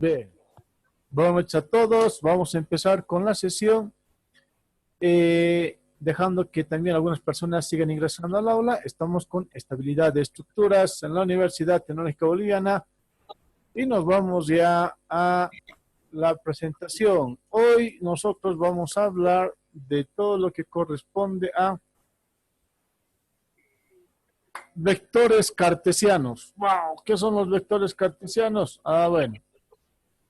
Bien, buenas noches a todos. Vamos a empezar con la sesión, dejando que también algunas personas sigan ingresando al aula. Estamos con estabilidad de estructuras en la Universidad Tecnológica Boliviana y nos vamos ya a la presentación. Hoy nosotros vamos a hablar de todo lo que corresponde a vectores cartesianos. ¡Wow! ¿Qué son los vectores cartesianos? Bueno.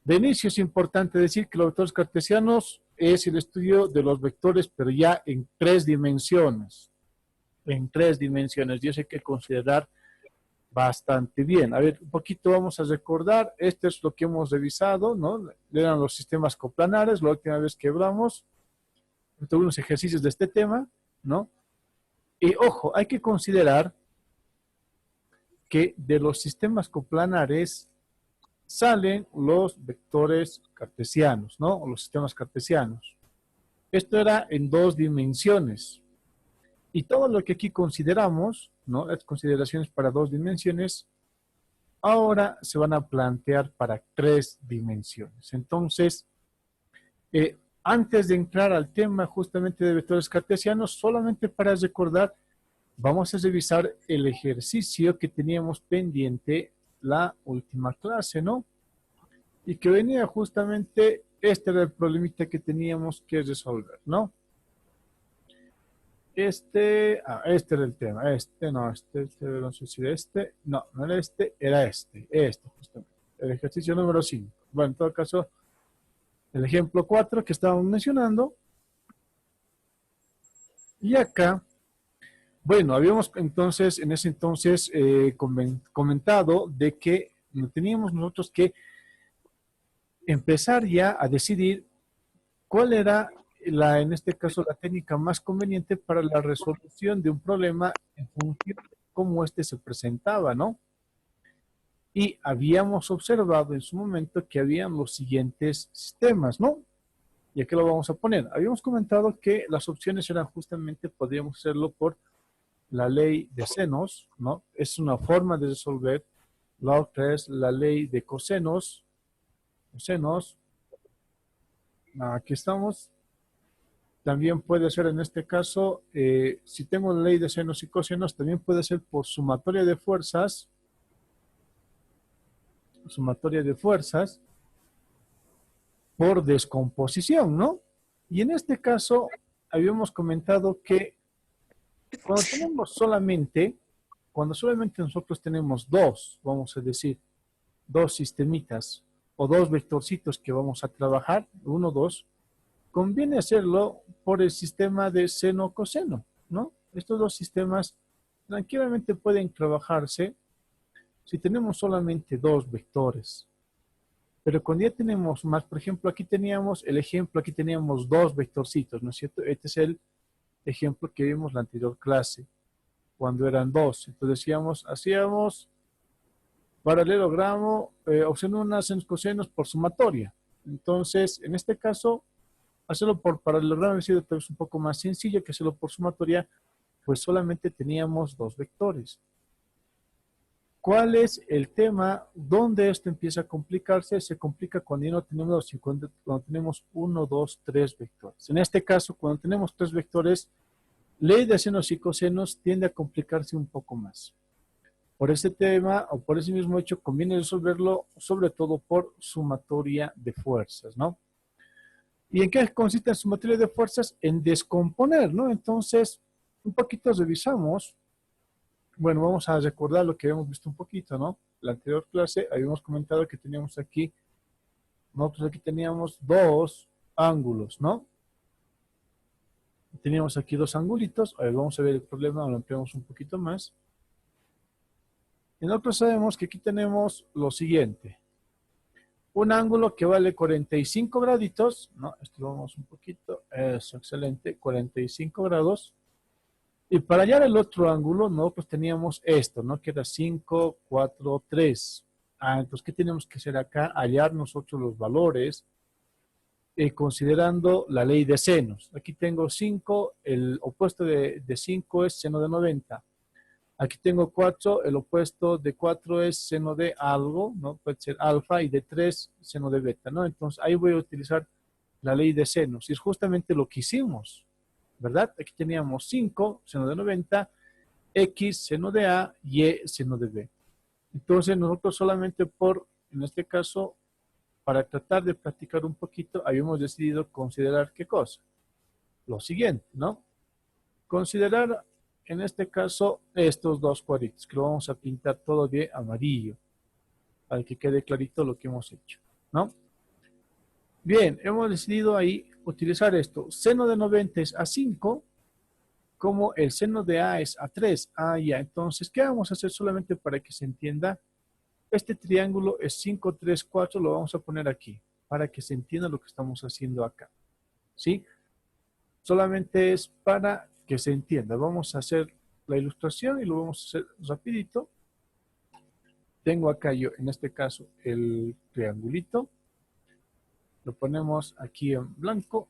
De inicio es importante decir que los vectores cartesianos es el estudio de los vectores, pero ya en tres dimensiones. En tres dimensiones. Y eso hay que considerar bastante bien. A ver, un poquito vamos a recordar. Esto es lo que hemos revisado, ¿no? Eran los sistemas coplanares, la última vez que hablamos. Tuve unos ejercicios de este tema, ¿no? Y ojo, hay que considerar que de los sistemas coplanares salen los vectores cartesianos, ¿no? O los sistemas cartesianos. Esto era en dos dimensiones. Y todo lo que aquí consideramos, ¿no? Las consideraciones para dos dimensiones, ahora se van a plantear para tres dimensiones. Entonces, antes de entrar al tema justamente de vectores cartesianos, solamente para recordar, vamos a revisar el ejercicio que teníamos pendiente la última clase, ¿no? Y que venía justamente, este era el problemita que teníamos que resolver, ¿no? Este era el tema, no sé si era no era era este justamente, el ejercicio número 5. Bueno, en todo caso, el ejemplo 4 que estábamos mencionando, y acá, bueno, habíamos entonces, en ese entonces, comentado de que teníamos nosotros que empezar ya a decidir cuál era en este caso, la técnica más conveniente para la resolución de un problema en función de cómo este se presentaba, ¿no? Y habíamos observado en su momento que habían los siguientes sistemas, ¿no? Y aquí lo vamos a poner. Habíamos comentado que las opciones eran justamente, podríamos hacerlo por la ley de senos, ¿no? Es una forma de resolver. La otra es la ley de cosenos. Aquí estamos. También puede ser en este caso, si tengo la ley de senos y cosenos, también puede ser por sumatoria de fuerzas, por descomposición, ¿no? Y en este caso, habíamos comentado que cuando solamente nosotros tenemos dos, vamos a decir, dos sistemitas o dos vectorcitos que vamos a trabajar, uno, dos, conviene hacerlo por el sistema de seno-coseno, ¿no? Estos dos sistemas tranquilamente pueden trabajarse si tenemos solamente dos vectores. Pero cuando ya tenemos más, por ejemplo, aquí teníamos el ejemplo, aquí teníamos dos vectorcitos, ¿no es cierto? Este es el ejemplo que vimos en la anterior clase, cuando eran dos. Entonces hacíamos paralelogramo, opción 1, senos cosenos por sumatoria. Entonces, en este caso, hacerlo por paralelogramo ha sido tal vez un poco más sencillo que hacerlo por sumatoria, pues solamente teníamos dos vectores. ¿Cuál es el tema? ¿Dónde esto empieza a complicarse? Se complica cuando ya no tenemos, cuando tenemos 1, 2, 3 vectores. En este caso, cuando tenemos 3 vectores, ley de senos y cosenos tiende a complicarse un poco más. Por ese tema, o por ese mismo hecho, conviene resolverlo sobre todo por sumatoria de fuerzas, ¿no? ¿Y en qué consiste la sumatoria de fuerzas? En descomponer, ¿no? Entonces, un poquito revisamos. Bueno, vamos a recordar lo que habíamos visto un poquito, ¿no? La anterior clase habíamos comentado que teníamos aquí, nosotros aquí teníamos dos ángulos, ¿no? Teníamos aquí dos angulitos. A ver, vamos a ver el problema, lo ampliamos un poquito más. Y nosotros sabemos que aquí tenemos lo siguiente. Un ángulo que vale 45 graditos, ¿no? Esto lo vamos un poquito, eso, excelente, 45 grados. Y para hallar el otro ángulo, nosotros teníamos esto, ¿no? Que era 5, 4, 3. Entonces, ¿qué tenemos que hacer acá? Hallar nosotros los valores, considerando la ley de senos. Aquí tengo 5, el opuesto de 5 es seno de 90. Aquí tengo 4, el opuesto de 4 es seno de algo, ¿no? Puede ser alfa, y de 3, seno de beta, ¿no? Entonces, ahí voy a utilizar la ley de senos, y es justamente lo que hicimos, ¿verdad? Aquí teníamos 5, seno de 90, X, seno de A, Y, seno de B. Entonces, nosotros solamente en este caso, para tratar de practicar un poquito, habíamos decidido considerar ¿qué cosa? Lo siguiente, ¿no? Considerar, en este caso, estos dos cuadritos, que lo vamos a pintar todo de amarillo, para que quede clarito lo que hemos hecho, ¿no? Bien, hemos decidido ahí utilizar esto. Seno de 90 es a 5, como el seno de A es a 3. Ah, ya. Entonces, ¿qué vamos a hacer solamente para que se entienda? Este triángulo es 5, 3, 4, lo vamos a poner aquí, para que se entienda lo que estamos haciendo acá, ¿sí? Solamente es para que se entienda. Vamos a hacer la ilustración y lo vamos a hacer rapidito. Tengo acá yo, en este caso, el triangulito. Lo ponemos aquí en blanco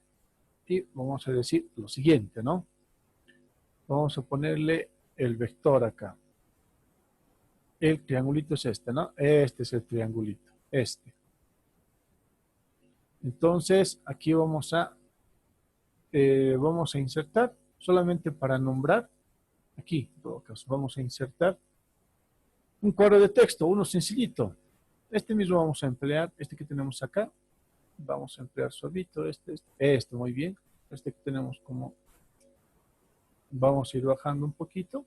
y vamos a decir lo siguiente, ¿no? Vamos a ponerle el vector acá. El triangulito es este, ¿no? Este es el triangulito, este. Entonces, aquí vamos a insertar, solamente para nombrar, aquí, en todo caso, vamos a insertar un cuadro de texto, uno sencillito. Este mismo vamos a emplear, este que tenemos acá, vamos a emplear suavito, este, muy bien. Este que tenemos como, vamos a ir bajando un poquito.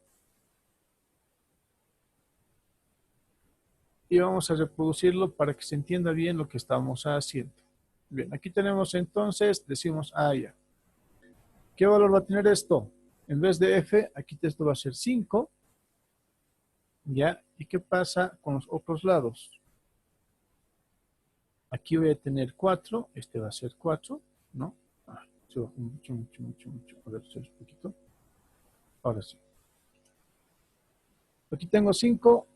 Y vamos a reproducirlo para que se entienda bien lo que estamos haciendo. Bien, aquí tenemos entonces, decimos, ya. ¿Qué valor va a tener esto? En vez de f, aquí esto va a ser 5. ¿Ya? ¿Y qué pasa con los otros lados? Aquí voy a tener 4, este va a ser 4, ¿no? Mucho. A ver, un poquito. Ahora sí. Aquí tengo 5,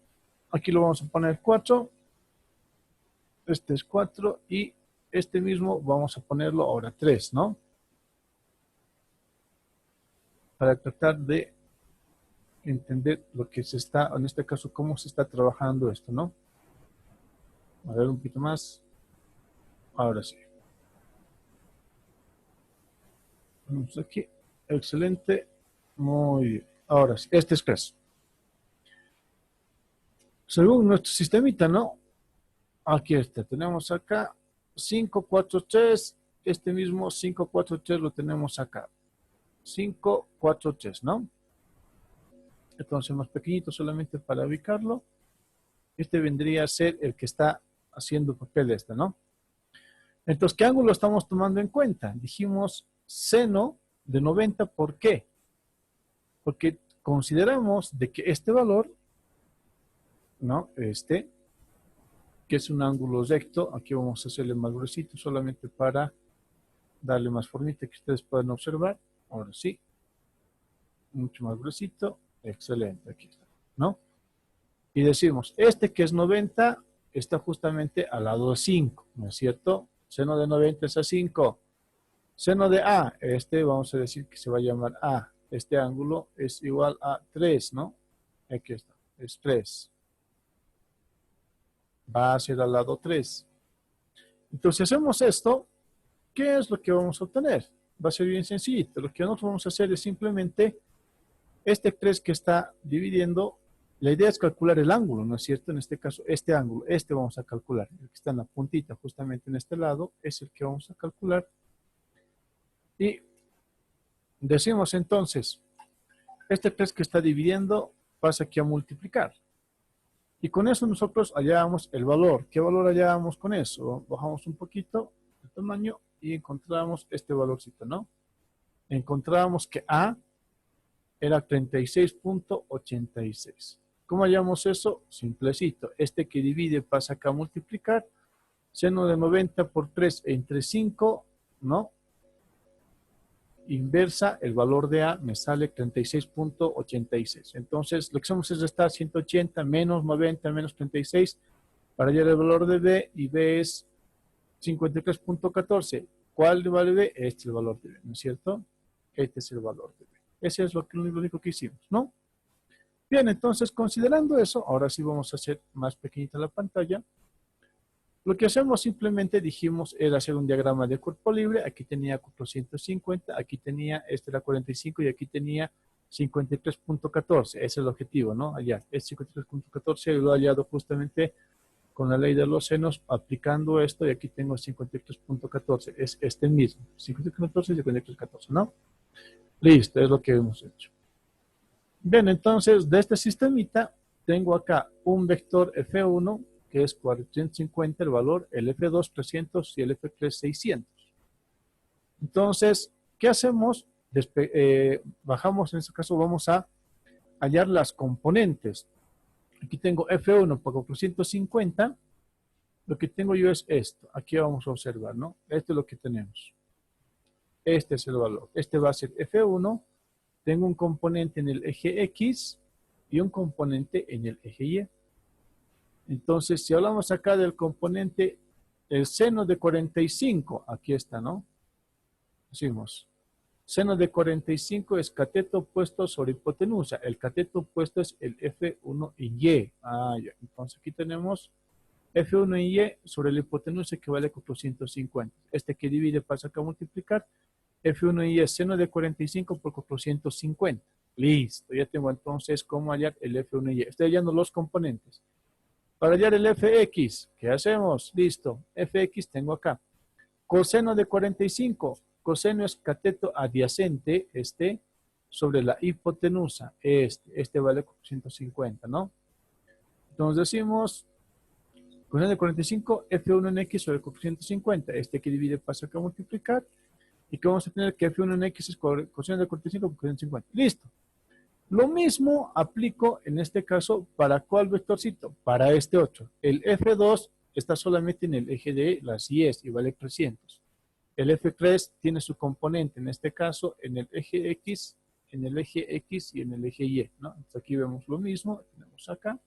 aquí lo vamos a poner 4. Este es 4 y este mismo vamos a ponerlo ahora 3, ¿no? Para tratar de entender lo que se está, en este caso, cómo se está trabajando esto, ¿no? A ver un poquito más. Ahora sí. Vamos aquí. Excelente. Muy bien. Ahora sí. Este es 3. Según nuestro sistemita, ¿no? Aquí está. Tenemos acá 5, 4, 3. Este mismo 5, 4, 3 lo tenemos acá. 5, 4, 3, ¿no? Entonces más pequeñito solamente para ubicarlo. Este vendría a ser el que está haciendo papel de este, ¿no? Entonces, ¿qué ángulo estamos tomando en cuenta? Dijimos seno de 90, ¿por qué? Porque consideramos de que este valor, ¿no? Este, que es un ángulo recto, aquí vamos a hacerle más gruesito solamente para darle más formita que ustedes puedan observar. Ahora sí, mucho más gruesito, excelente, aquí está, ¿no? Y decimos, este que es 90 está justamente al lado de 5, ¿no es cierto? Seno de 90 es a 5. Seno de A, este vamos a decir que se va a llamar A. Este ángulo es igual a 3, ¿no? Aquí está, es 3. Va a ser al lado 3. Entonces, si hacemos esto, ¿qué es lo que vamos a obtener? Va a ser bien sencillito. Lo que nosotros vamos a hacer es simplemente este 3 que está dividiendo. La idea es calcular el ángulo, ¿no es cierto? En este caso, este ángulo, este vamos a calcular. El que está en la puntita, justamente en este lado, es el que vamos a calcular. Y decimos entonces, este 3 que está dividiendo pasa aquí a multiplicar. Y con eso nosotros hallábamos el valor. ¿Qué valor hallábamos con eso? Bajamos un poquito el tamaño y encontramos este valorcito, ¿no? Encontrábamos que A era 36.86. ¿Cómo hallamos eso? Simplecito. Este que divide pasa acá a multiplicar. Seno de 90 por 3 entre 5, ¿no? Inversa, el valor de A me sale 36.86. Entonces, lo que hacemos es restar 180 menos 90 menos 36 para hallar el valor de B, y B es 53.14. ¿Cuál vale B? Este es el valor de B, ¿no es cierto? Este es el valor de B. Ese es lo único que hicimos, ¿no? Bien, entonces, considerando eso, ahora sí vamos a hacer más pequeñita la pantalla. Lo que hacemos simplemente dijimos era hacer un diagrama de cuerpo libre. Aquí tenía 450, aquí tenía, este era 45 y aquí tenía 53.14. Ese es el objetivo, ¿no? Allá, es 53.14 y lo he hallado justamente con la ley de los senos aplicando esto y aquí tengo 53.14. Es este mismo, 53.14 y 53.14, ¿no? Listo, es lo que hemos hecho. Bien, entonces de este sistemita tengo acá un vector F1 que es 450 el valor, el F2 300 y el F3 600. Entonces, ¿qué hacemos? Bajamos, en este caso vamos a hallar las componentes. Aquí tengo F1 por 450. Lo que tengo yo es esto. Aquí vamos a observar, ¿no? Esto es lo que tenemos. Este es el valor. Este va a ser F1. Tengo un componente en el eje X y un componente en el eje Y. Entonces, si hablamos acá del componente, el seno de 45, aquí está, ¿no? Decimos, seno de 45 es cateto opuesto sobre hipotenusa. El cateto opuesto es el F1 y Y. Ah, ya. Entonces, aquí tenemos F1 y Y sobre la hipotenusa que vale 450. Este que divide pasa acá a multiplicar. F1 y Y es seno de 45 por 450. Listo, ya tengo entonces cómo hallar el F1 y Y. Estoy hallando los componentes. Para hallar el Fx, ¿qué hacemos? Listo, Fx tengo acá. Coseno de 45. Coseno es cateto adyacente, sobre la hipotenusa. Este vale 450, ¿no? Entonces decimos, coseno de 45, F1 en X sobre 450. Este que divide pasa acá a multiplicar. Y que vamos a tener que F1 en X es coseno de 45 por 450. Listo. Lo mismo aplico en este caso para ¿cuál vectorcito? Para este 8. El F2 está solamente en el eje de las Y's y vale 300. El F3 tiene su componente, en este caso, en el eje X, en el eje X y en el eje Y, ¿no? Entonces aquí vemos lo mismo, tenemos acá.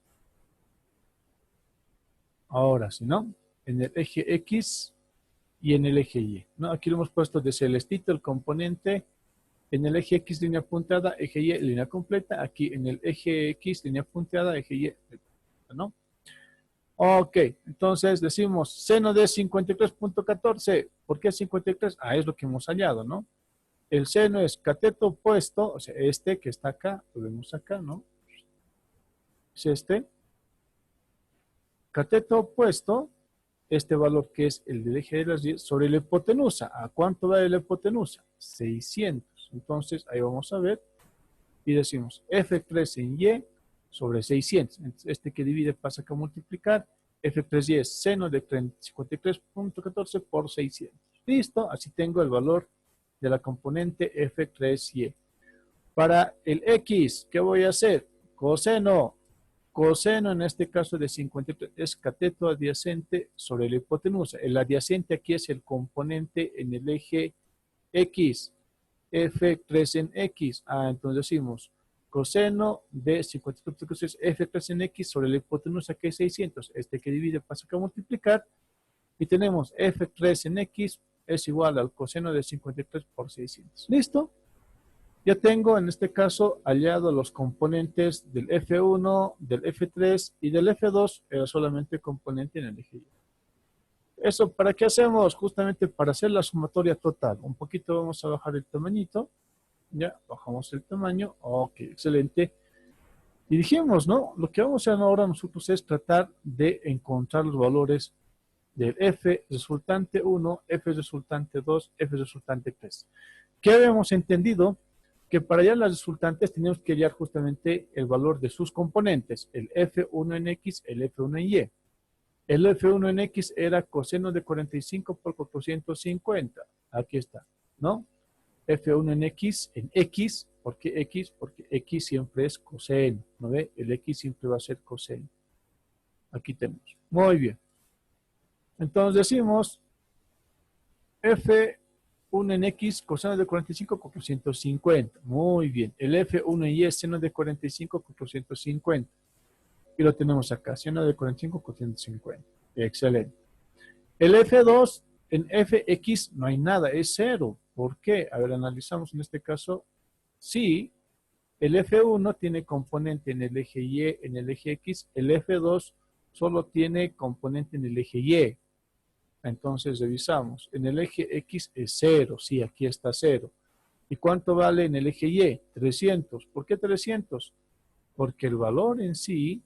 Ahora sí, ¿no? En el eje X y en el eje Y, ¿no? Aquí lo hemos puesto de celestito el componente. En el eje X línea punteada, eje Y línea completa. Aquí en el eje X línea punteada, eje Y, ¿no? Ok, entonces decimos seno de 53.14. ¿Por qué 53? Ah, es lo que hemos hallado, ¿no? El seno es cateto opuesto, o sea, este que está acá, lo vemos acá, ¿no? Es este. Cateto opuesto, este valor que es el del eje de las 10 sobre la hipotenusa. ¿A cuánto vale la hipotenusa? 600. Entonces, ahí vamos a ver. Y decimos F3 en Y sobre 600. Entonces, este que divide pasa acá a multiplicar. F3Y es seno de 53.14 por 600. Listo, así tengo el valor de la componente F3Y. Para el X, ¿qué voy a hacer? Coseno. Coseno en este caso de 53 es cateto adyacente sobre la hipotenusa. El adyacente aquí es el componente en el eje X. F3 en X. Ah, entonces decimos coseno de 53 es F3 en X sobre la hipotenusa que es 600. Este que divide pasa acá a multiplicar. Y tenemos F3 en X es igual al coseno de 53 por 600. ¿Listo? Ya tengo en este caso hallado los componentes del F1, del F3 y del F2. Era solamente componente en el eje Y. ¿Eso para qué hacemos? Justamente para hacer la sumatoria total. Un poquito vamos a bajar el tamañito. Ya, bajamos el tamaño. Ok, excelente. Y dijimos, ¿no? Lo que vamos a hacer ahora nosotros es tratar de encontrar los valores del F resultante 1, F resultante 2, F resultante 3. ¿Qué habíamos entendido? Que para hallar las resultantes teníamos que hallar justamente el valor de sus componentes, el F1 en X, el F1 en Y. El F1 en X era coseno de 45 por 450. Aquí está, ¿no? F1 en X, ¿por qué X? Porque X siempre es coseno, ¿no ve? El X siempre va a ser coseno. Aquí tenemos. Muy bien. Entonces decimos F1 en X, coseno de 45 por 450. Muy bien. El F1 en Y es seno de 45 por 450. Y lo tenemos acá, seno de 45 por 450. Excelente. El F2 en Fx no hay nada, es cero. ¿Por qué? A ver, analizamos en este caso. Sí, El F1 tiene componente en el eje Y, en el eje X. El F2 solo tiene componente en el eje Y. Entonces revisamos. En el eje X es 0. Sí, aquí está 0. ¿Y cuánto vale en el eje Y? 300. ¿Por qué 300? Porque el valor en sí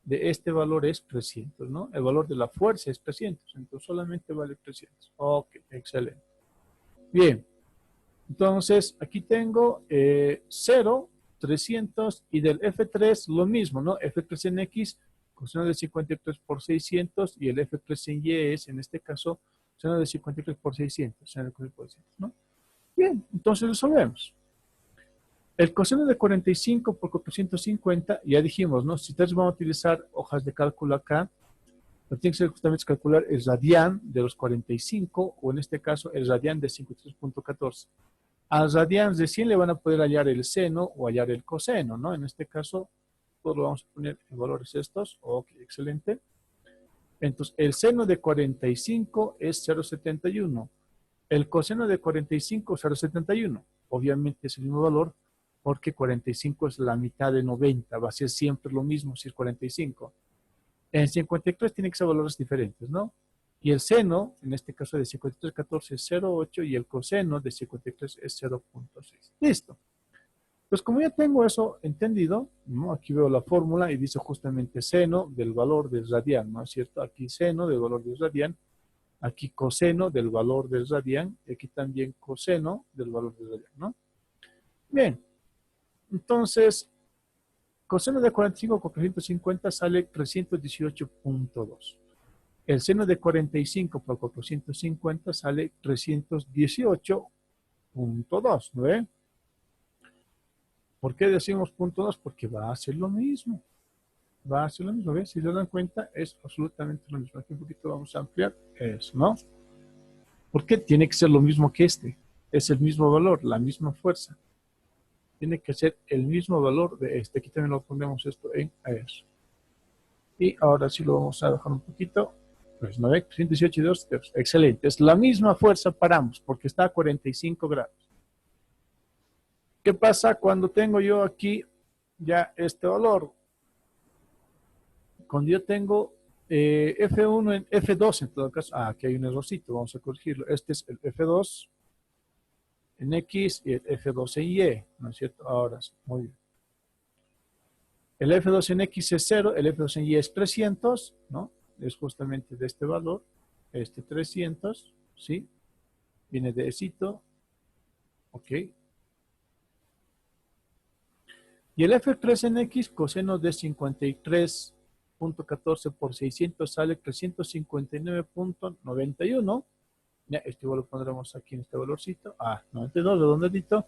de este valor es 300, ¿no? El valor de la fuerza es 300. Entonces solamente vale 300. Ok, excelente. Bien. Entonces, aquí tengo 0, 300 y del F3 lo mismo, ¿no? F3 en X, coseno de 53 por 600 y el F3 en Y es, en este caso, coseno de 53 por 600, seno de 53 por 600, ¿no? Bien, entonces resolvemos. El coseno de 45 por 450, ya dijimos, ¿no? Si ustedes van a utilizar hojas de cálculo acá, lo que tienen que ser justamente calcular el radián de los 45 o en este caso el radián de 53.14. Al radián recién le van a poder hallar el seno o hallar el coseno, ¿no? En este caso, todos lo vamos a poner en valores estos. Ok, excelente. Entonces, el seno de 45 es 0,71. El coseno de 45 es 0,71. Obviamente es el mismo valor porque 45 es la mitad de 90. Va a ser siempre lo mismo si es 45. En 53 tiene que ser valores diferentes, ¿no? Y el seno, en este caso de 53,14 es 0,8 y el coseno de 53 es 0,6. Listo. Pues como ya tengo eso entendido, ¿no? Aquí veo la fórmula y dice justamente seno del valor del radián, ¿no es cierto? Aquí seno del valor del radián, aquí coseno del valor del radián, y aquí también coseno del valor del radián, ¿no? Bien, entonces, coseno de 45 con 350 sale 318.2. El seno de 45 por 450 sale 318.2, ¿no ve? ¿Por qué decimos punto 2? Porque va a ser lo mismo. Va a ser lo mismo, ¿ves? Si se dan cuenta, es absolutamente lo mismo. Aquí un poquito vamos a ampliar eso, ¿no? ¿Por qué tiene que ser lo mismo que este? Es el mismo valor, la misma fuerza. Tiene que ser el mismo valor de este. Aquí también lo ponemos esto en eso. Y ahora sí lo vamos a bajar un poquito. Pues 9, 118 y 2 tercios. Excelente. Es la misma fuerza para ambos, porque está a 45 grados. ¿Qué pasa cuando tengo yo aquí ya este valor? Cuando yo tengo F1 en F2 en todo caso. Ah, aquí hay un errorcito, vamos a corregirlo. Este es el F2 en X y el F2 en Y, ¿no es cierto? Ahora sí, muy bien. El F2 en X es 0, el F2 en Y es 300, ¿no? Es justamente de este valor, este 300, ¿sí? Viene de esito, ok. Y el F3 en X, coseno de 53.14 por 600 sale 359.91. Ya, este igual lo pondremos aquí en este valorcito. Ah, 92, redondito.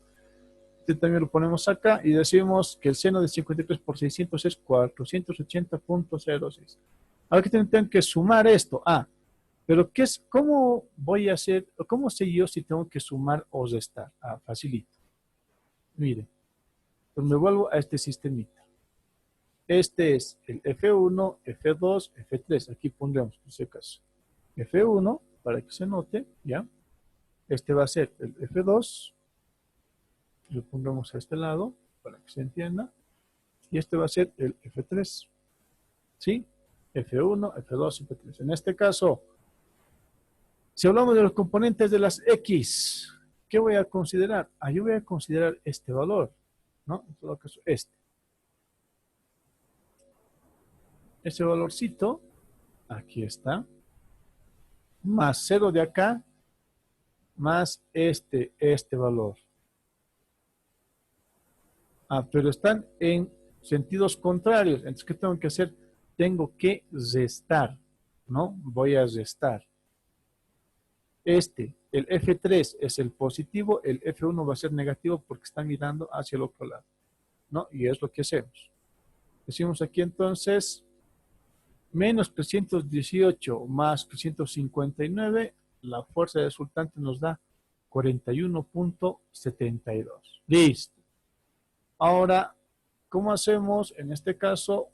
Este también lo ponemos acá y decimos que el seno de 53 por 600 es 480.06. Ahora que tengo que sumar esto. Ah, pero ¿qué es? ¿Cómo voy a hacer? ¿Cómo sé yo si tengo que sumar o restar? Ah, facilito. Miren, pues me vuelvo a este sistemita. Este es el F1, F2, F3. Aquí pondremos, por si acaso, F1, para que se note, ¿ya? Este va a ser el F2. Lo pondremos a este lado, para que se entienda. Y este va a ser el F3. ¿Sí? F1, F2, F3. En este caso, si hablamos de los componentes de las X, ¿qué voy a considerar? Ah, yo voy a considerar este valor, ¿no? En todo caso, este. Ese valorcito, aquí está, más 0 de acá, más este valor. Ah, pero están en sentidos contrarios. Entonces, ¿qué tengo que hacer? Tengo que restar, ¿no? Voy a restar. El F3 es el positivo, el F1 va a ser negativo porque está mirando hacia el otro lado, ¿no? Y es lo que hacemos. Decimos aquí entonces, menos 318 más 359, la fuerza resultante nos da 41.72. Listo. Ahora, ¿cómo hacemos en este caso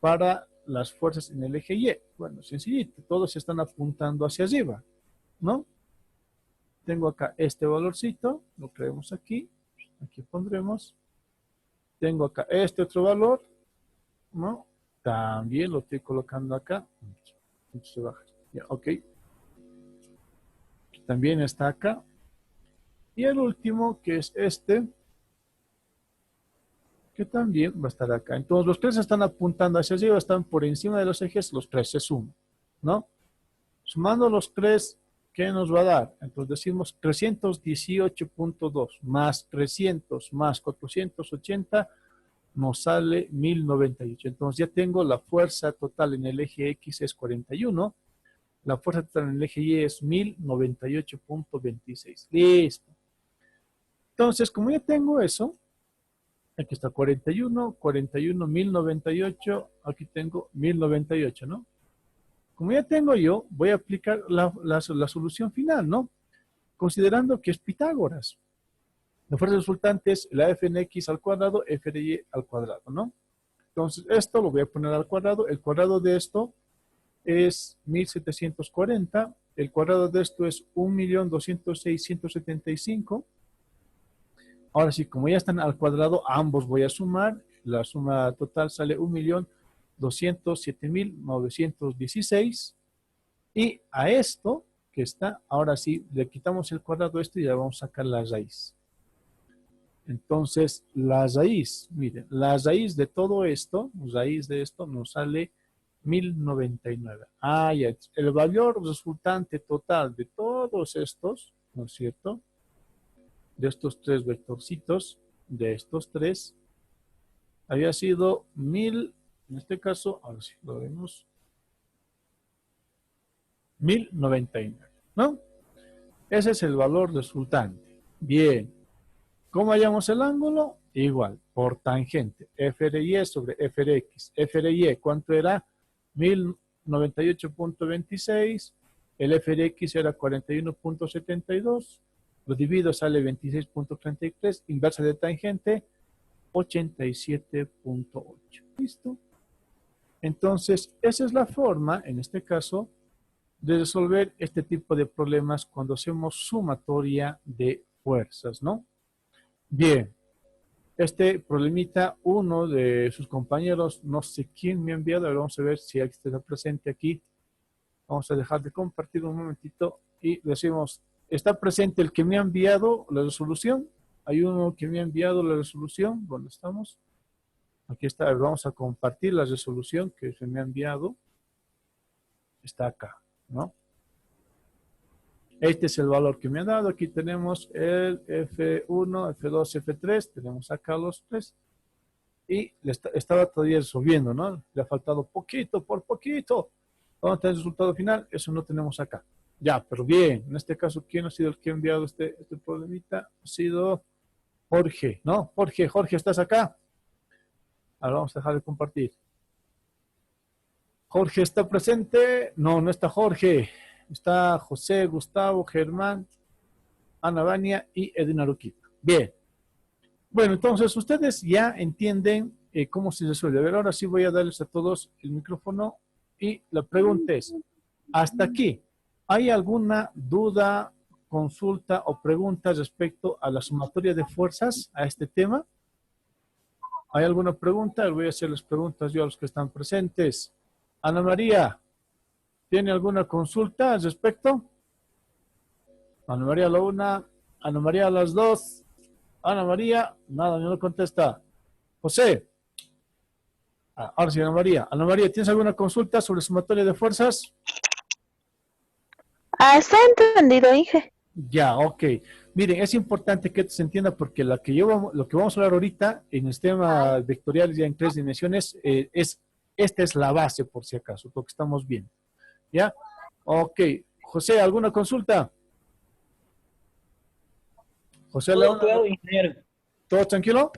para las fuerzas en el eje Y? Bueno, sencillito, todos están apuntando hacia arriba, ¿no? Tengo acá este valorcito, lo creemos aquí, aquí pondremos, Tengo acá este otro valor, ¿no? También lo estoy colocando acá. Se baja. Ya, ok. También está acá. Y el último, que es este, que también va a estar acá. Entonces, los tres están apuntando hacia arriba, están por encima de los ejes, los tres se suman, ¿no? Sumando los tres, ¿qué nos va a dar? Entonces decimos 318.2 más 300 más 480 nos sale 1098. Entonces ya tengo la fuerza total en el eje X es 41, la fuerza total en el eje Y es 1098.26. Listo. Entonces, como ya tengo eso, aquí está 41, 1098, aquí tengo 1098, ¿no? Como ya tengo yo, voy a aplicar la solución final, ¿no? Considerando que es Pitágoras. La fuerza resultante es la F en X al cuadrado, F de Y al cuadrado, ¿no? Entonces, esto lo voy a poner al cuadrado. El cuadrado de esto es 1740. El cuadrado de esto es 1.206.175. Ahora sí, como ya están al cuadrado, ambos voy a sumar. La suma total sale 1.207.916. Y a esto que está, ahora sí, le quitamos el cuadrado a esto y ya vamos a sacar la raíz. Entonces, la raíz, miren, la raíz de todo esto, raíz de esto nos sale 1099. Ah, ya, el valor resultante total de todos estos, ¿no es cierto? De estos tres vectorcitos, de estos tres, había sido 1000, en este caso, ahora sí lo vemos, 1099, ¿no? Ese es el valor resultante. Bien. ¿Cómo hallamos el ángulo? Igual, por tangente. F de Y sobre F de X. F de Y, ¿cuánto era? 1098.26. El F de X era 41.72. Lo divido, sale 26.33. Inversa de tangente, 87.8. ¿Listo? Entonces, esa es la forma, en este caso, de resolver este tipo de problemas cuando hacemos sumatoria de fuerzas, ¿no? Bien, este problemita, uno de sus compañeros, no sé quién me ha enviado, ahora vamos a ver si está presente aquí. Vamos a dejar de compartir un momentito y decimos, ¿está presente el que me ha enviado la resolución? Hay uno que me ha enviado la resolución, ¿dónde estamos? Aquí está, vamos a compartir la resolución que se me ha enviado. Está acá, ¿no? Este es el valor que me ha dado. Aquí tenemos el F1, F2, F3. Tenemos acá los tres. Y estaba todavía resolviendo, ¿no? Le ha faltado poquito por poquito. ¿Dónde está el resultado final? Eso no tenemos acá. Ya, pero bien. En este caso, ¿quién ha sido el que ha enviado este problemita? Ha sido Jorge, ¿no? Jorge, ¿estás acá? Ahora vamos a dejar de compartir. ¿Jorge está presente? No, no está Jorge. Está José, Gustavo, Germán, Ana Vania y Edina Aruquita. Bien. Bueno, entonces ustedes ya entienden cómo se resuelve. A ver, ahora sí voy a darles a todos el micrófono y la pregunta es, hasta aquí, ¿hay alguna duda, consulta o pregunta respecto a la sumatoria de fuerzas a este tema? ¿Hay alguna pregunta? Voy a hacer las preguntas yo a los que están presentes. Ana María, ¿tiene alguna consulta al respecto? Ana María a la una, Ana María a las dos, Ana María, nada, no contesta. José, ahora sí, Ana María. Ana María, ¿tienes alguna consulta sobre sumatoria de fuerzas? Ah, está entendido, Inge. Ya, ok. Miren, es importante que se entienda porque lo que vamos a hablar ahorita en el tema vectorial ya en 3 dimensiones, esta es la base por si acaso, porque estamos bien. ¿Ya? Ok. José, ¿alguna consulta? José Todo León, claro, ingeniero. ¿todo tranquilo?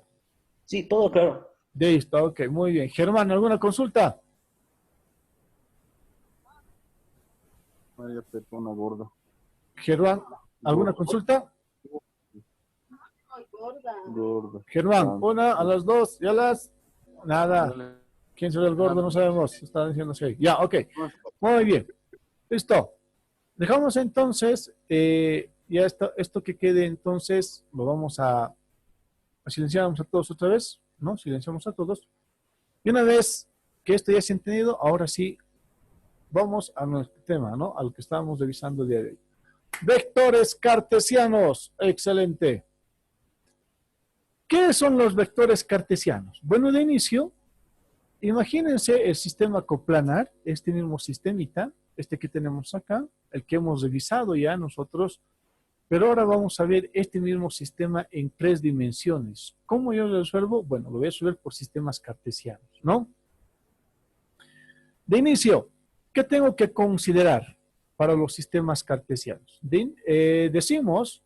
Sí, todo claro. Listo, ok, muy bien. Germán, ¿alguna consulta? María Petona gorda. Germán, ¿alguna consulta? Gorda. Germán, una, a las dos, y a las... Nada. ¿Quién será el gordo? No sabemos. Está diciendo así. Ya, ok. Muy bien. Listo. Dejamos entonces, ya esto que quede entonces, lo vamos a silenciar a todos otra vez. ¿no? Silenciamos a todos. Y una vez que esto ya se ha entendido, ahora sí, vamos a nuestro tema, ¿no? Al que estábamos revisando el día de hoy. Vectores cartesianos. Excelente. ¿Qué son los vectores cartesianos? Bueno, de inicio, imagínense el sistema coplanar, este mismo sistemita, este que tenemos acá, el que hemos revisado ya nosotros, pero ahora vamos a ver este mismo sistema en 3 dimensiones. ¿Cómo yo lo resuelvo? Bueno, lo voy a resolver por sistemas cartesianos, ¿no? De inicio, ¿qué tengo que considerar para los sistemas cartesianos? Decimos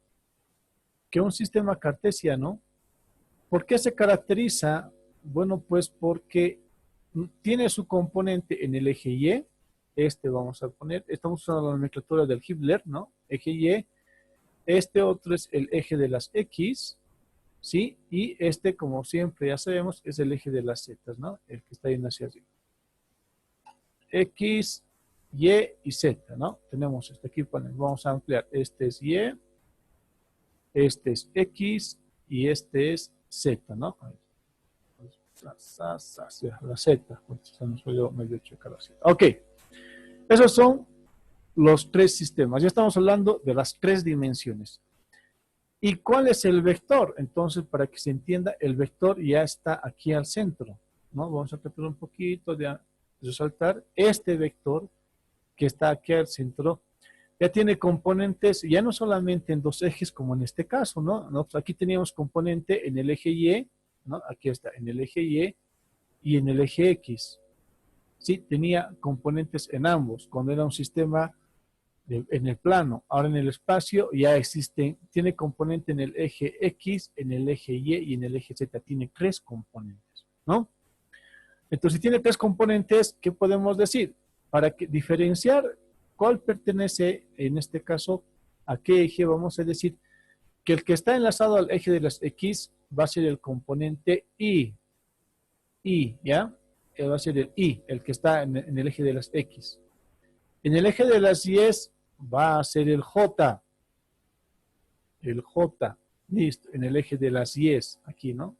que un sistema cartesiano, ¿por qué se caracteriza? Bueno, pues porque tiene su componente en el eje Y, este vamos a poner, estamos usando la nomenclatura del Hibbeler, ¿no? Eje Y, este otro es el eje de las X, ¿sí? Y este, como siempre ya sabemos, es el eje de las Z, ¿no? El que está yendo hacia arriba. X, Y y Z, ¿no? Tenemos este aquí, vamos a ampliar, este es Y, este es X y este es Z, ¿no? La Z, se nos olvidó medio checar así. Ok, esos son los 3 sistemas. Ya estamos hablando de las 3 dimensiones. ¿Y cuál es el vector? Entonces, para que se entienda, el vector ya está aquí al centro, ¿no? Vamos a tratar un poquito de resaltar este vector que está aquí al centro. Ya tiene componentes, ya no solamente en 2 ejes como en este caso, ¿no? Pues aquí teníamos componente en el eje Y, ¿no? Aquí está, en el eje y en el eje X. Sí, tenía componentes en ambos, cuando era un sistema en el plano. Ahora en el espacio ya existen, tiene componente en el eje X, en el eje Y y en el eje Z. Tiene 3 componentes, ¿no? Entonces, si tiene 3 componentes, ¿qué podemos decir? Para diferenciar cuál pertenece, en este caso, a qué eje, vamos a decir que el que está enlazado al eje de las X va a ser el componente Y, ¿ya? Va a ser el Y, el que está en el eje de las X. En el eje de las Y va a ser el J, listo, en el eje de las Y, aquí, ¿no?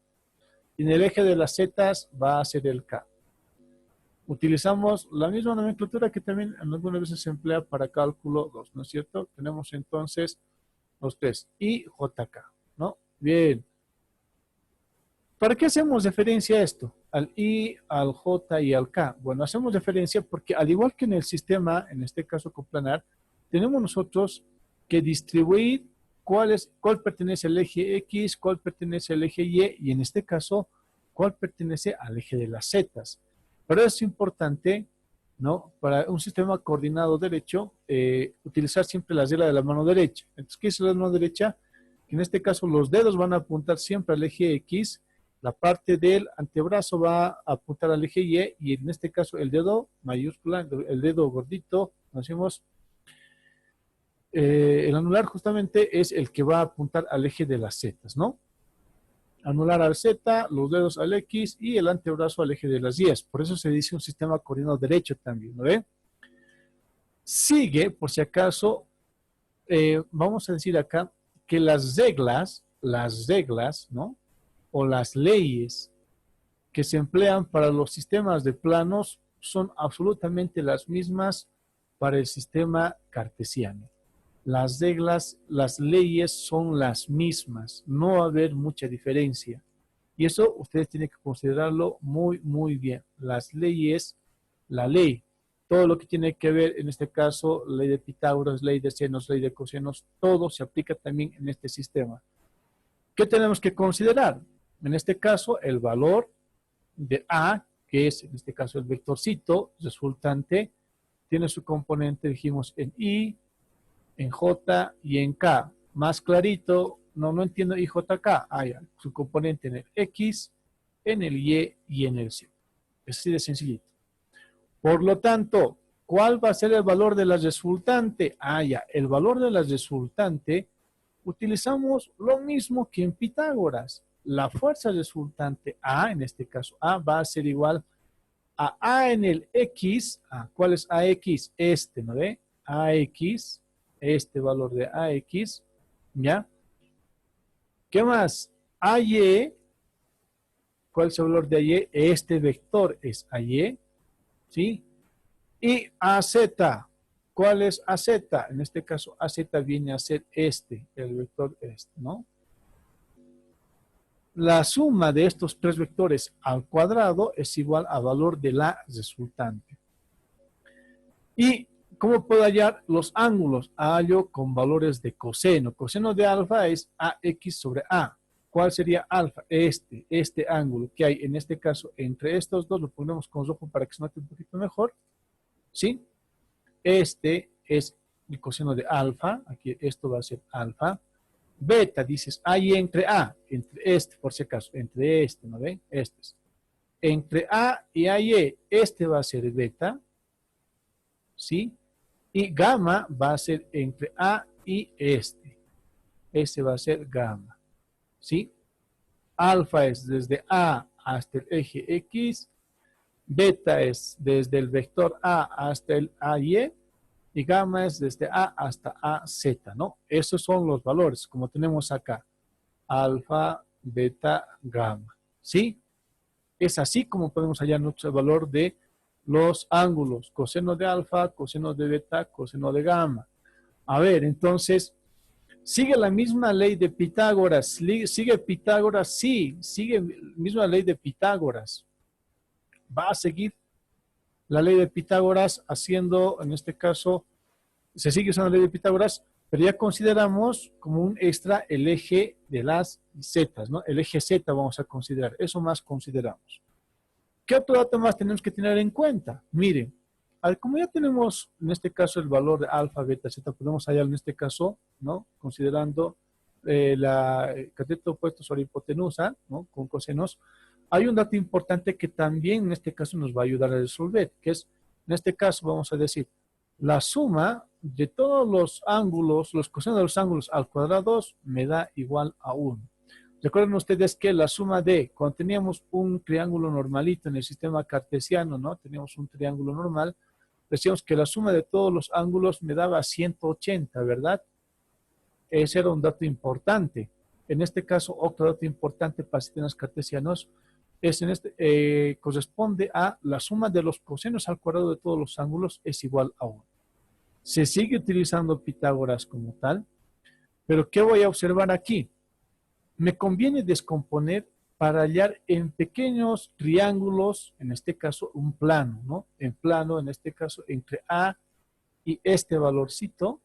En el eje de las Z va a ser el K. Utilizamos la misma nomenclatura que también algunas veces se emplea para cálculo 2, ¿no es cierto? Tenemos entonces los 3, I, J, K, ¿no? Bien. ¿Para qué hacemos referencia a esto? Al I, al J y al K. Bueno, hacemos referencia porque al igual que en el sistema, en este caso coplanar, tenemos nosotros que distribuir cuál pertenece al eje X, cuál pertenece al eje Y en este caso, cuál pertenece al eje de las Z. Pero es importante, ¿no? Para un sistema coordinado derecho, utilizar siempre la regla de la mano derecha. Entonces, ¿qué es la mano derecha? En este caso, los dedos van a apuntar siempre al eje X, la parte del antebrazo va a apuntar al eje Y en este caso el dedo mayúscula, el dedo gordito, decimos, el anular justamente es el que va a apuntar al eje de las Z, ¿no? Anular al Z, los dedos al X y el antebrazo al eje de las Y. Por eso se dice un sistema coordinado derecho también, ¿no ve? Sigue, por si acaso, vamos a decir acá que las reglas, ¿no? O las leyes que se emplean para los sistemas de planos son absolutamente las mismas para el sistema cartesiano. Las reglas, las leyes son las mismas, no va a haber mucha diferencia. Y eso ustedes tienen que considerarlo muy, muy bien. Las leyes, la ley, todo lo que tiene que ver, en este caso, ley de Pitágoras, ley de senos, ley de cosenos, todo se aplica también en este sistema. ¿Qué tenemos que considerar? En este caso, el valor de A, que es en este caso el vectorcito resultante, tiene su componente, dijimos, en I, en J y en K. Más clarito, no entiendo IJK. Ya, su componente en el X, en el Y y en el Z. Es así de sencillito. Por lo tanto, ¿cuál va a ser el valor de la resultante? Ya, el valor de la resultante, utilizamos lo mismo que en Pitágoras. La fuerza resultante A, en este caso A, va a ser igual a A en el X. ¿Cuál es AX? Este, ¿no ve? AX, este valor de AX, ¿ya? ¿Qué más? AY ¿Cuál es el valor de AY? Este vector es AY, ¿sí? Y AZ, ¿cuál es AZ? En este caso, AZ viene a ser este, el vector este, ¿no? La suma de estos tres vectores al cuadrado es igual al valor de la resultante. ¿Y cómo puedo hallar los ángulos? Hallo con valores de coseno. Coseno de alfa es AX sobre A. ¿Cuál sería alfa? Este ángulo que hay en este caso entre estos dos, lo ponemos con rojo para que se note un poquito mejor. ¿Sí? Este es el coseno de alfa. Aquí esto va a ser alfa. Beta, dices, hay entre A, entre este, por si acaso, entre este, ¿no ven? Este es. Entre A y AY, este va a ser beta, ¿sí? Y gamma va a ser entre A y este. Este va a ser gamma, ¿sí? Alfa es desde A hasta el eje X, beta es desde el vector A hasta el AY, y gamma es desde A hasta AZ, ¿no? Esos son los valores, como tenemos acá. Alfa, beta, gamma, ¿sí? Es así como podemos hallar nuestro valor de los ángulos. Coseno de alfa, coseno de beta, coseno de gamma. A ver, entonces, ¿sigue la misma ley de Pitágoras? ¿Sigue Pitágoras? Sí, sigue la misma ley de Pitágoras. Va a seguir la ley de Pitágoras haciendo, en este caso, se sigue usando la ley de Pitágoras, pero ya consideramos como un extra el eje de las zetas, ¿no? El eje Z vamos a considerar, eso más consideramos. ¿Qué otro dato más tenemos que tener en cuenta? Miren, como ya tenemos en este caso el valor de alfa, beta, zeta, podemos hallar en este caso, ¿no? Considerando la cateto opuesto sobre hipotenusa, ¿no? Con cosenos. Hay un dato importante que también en este caso nos va a ayudar a resolver, que es, en este caso vamos a decir, la suma de todos los ángulos, los cosenos de los ángulos al cuadrado me da igual a 1. Recuerden ustedes que la suma de, cuando teníamos un triángulo normalito en el sistema cartesiano, ¿no? Teníamos un triángulo normal, decíamos que la suma de todos los ángulos me daba 180, ¿verdad? Ese era un dato importante. En este caso, otro dato importante para sistemas cartesianos es corresponde a la suma de los cosenos al cuadrado de todos los ángulos es igual a 1. Se sigue utilizando Pitágoras como tal, pero ¿qué voy a observar aquí? Me conviene descomponer para hallar en pequeños triángulos, en este caso un plano, ¿no? En plano, en este caso, entre A y este valorcito,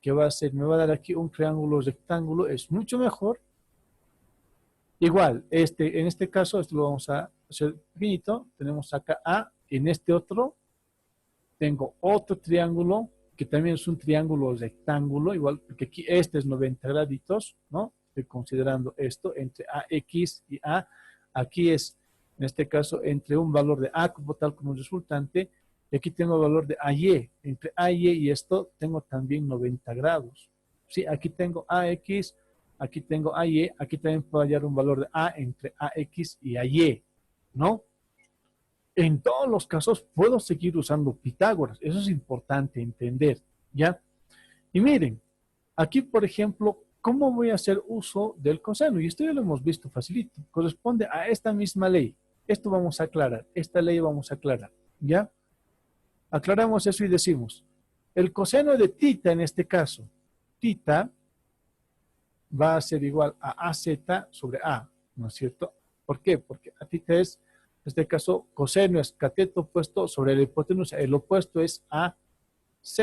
que va a ser, me va a dar aquí un triángulo rectángulo, es mucho mejor. Igual, en este caso, esto lo vamos a hacer pequeñito, tenemos acá A, en este otro, tengo otro triángulo, que también es un triángulo rectángulo, igual, porque aquí este es 90 graditos, ¿no? Estoy considerando esto entre AX y A. Aquí es, en este caso, entre un valor de A como tal, como resultante, y aquí tengo el valor de AY. Entre AY y esto tengo también 90 grados. ¿Sí? Aquí tengo AX, aquí tengo AY, aquí también puedo hallar un valor de A entre AX y AY, ¿no? En todos los casos puedo seguir usando Pitágoras. Eso es importante entender, ¿ya? Y miren, aquí, por ejemplo, ¿cómo voy a hacer uso del coseno? Y esto ya lo hemos visto facilito. Corresponde a esta misma ley. Esto vamos a aclarar. Esta ley vamos a aclarar, ¿ya? Aclaramos eso y decimos, el coseno de tita en este caso, tita va a ser igual a AZ sobre A, ¿no es cierto? ¿Por qué? Porque a tita es, en este caso, coseno es cateto opuesto sobre la hipotenusa. El opuesto es AZ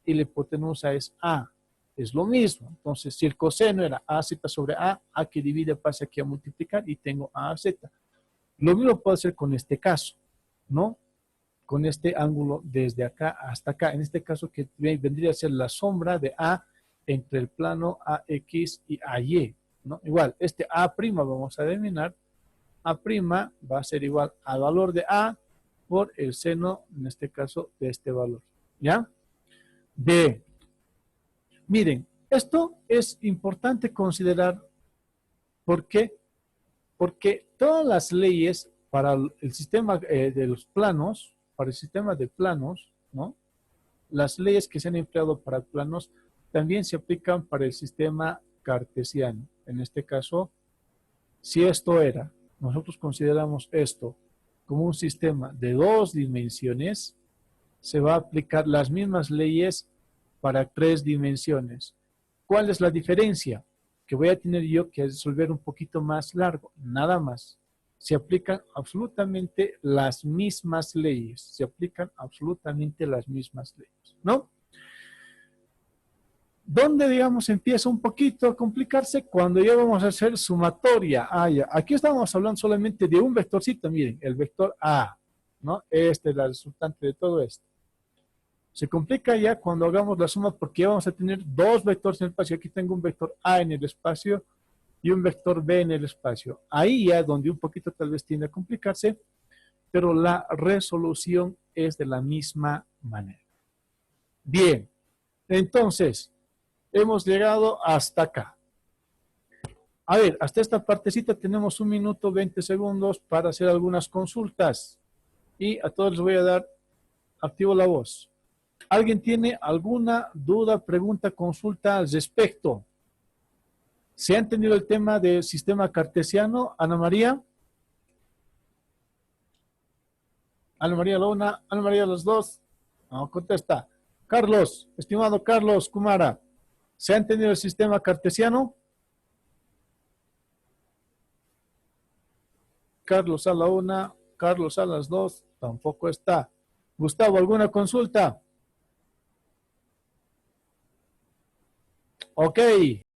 y la hipotenusa es A. Es lo mismo. Entonces, si el coseno era AZ sobre A, A que divide pasa aquí a multiplicar y tengo AZ. Lo mismo puedo hacer con este caso, ¿no? Con este ángulo desde acá hasta acá. En este caso que vendría a ser la sombra de A entre el plano AX y AY, ¿no? Igual, este A' vamos a determinar, A' va a ser igual al valor de A por el seno, en este caso, de este valor, ¿ya? B. Miren, esto es importante considerar. ¿Por qué? Porque todas las leyes para el sistema de los planos, para el sistema de planos, ¿no? Las leyes que se han empleado para planos también se aplican para el sistema cartesiano. En este caso, si esto era, nosotros consideramos esto como un sistema de 2 dimensiones, se va a aplicar las mismas leyes para 3 dimensiones. ¿Cuál es la diferencia? Que voy a tener yo que resolver un poquito más largo, nada más. Se aplican absolutamente las mismas leyes, se aplican absolutamente las mismas leyes, ¿no? ¿Dónde, digamos, empieza un poquito a complicarse? Cuando ya vamos a hacer sumatoria. Ya. Aquí estamos hablando solamente de un vectorcito, miren, el vector A, ¿no? Este es la resultante de todo esto. Se complica ya cuando hagamos la suma porque vamos a tener 2 vectores en el espacio. Aquí tengo un vector A en el espacio y un vector B en el espacio. Ahí ya donde un poquito tal vez tiende a complicarse, pero la resolución es de la misma manera. Bien, entonces, hemos llegado hasta acá. A ver, hasta esta partecita tenemos 1 minuto 20 segundos para hacer algunas consultas. Y a todos les voy a dar, activo la voz. ¿Alguien tiene alguna duda, pregunta, consulta al respecto? ¿Se ha entendido el tema del sistema cartesiano? Ana María. Ana María la una, Ana María las dos. No, contesta. Carlos, estimado Carlos Kumara, ¿se ha entendido el sistema cartesiano? Carlos a la una, Carlos a las dos, tampoco está. Gustavo, ¿alguna consulta? Ok,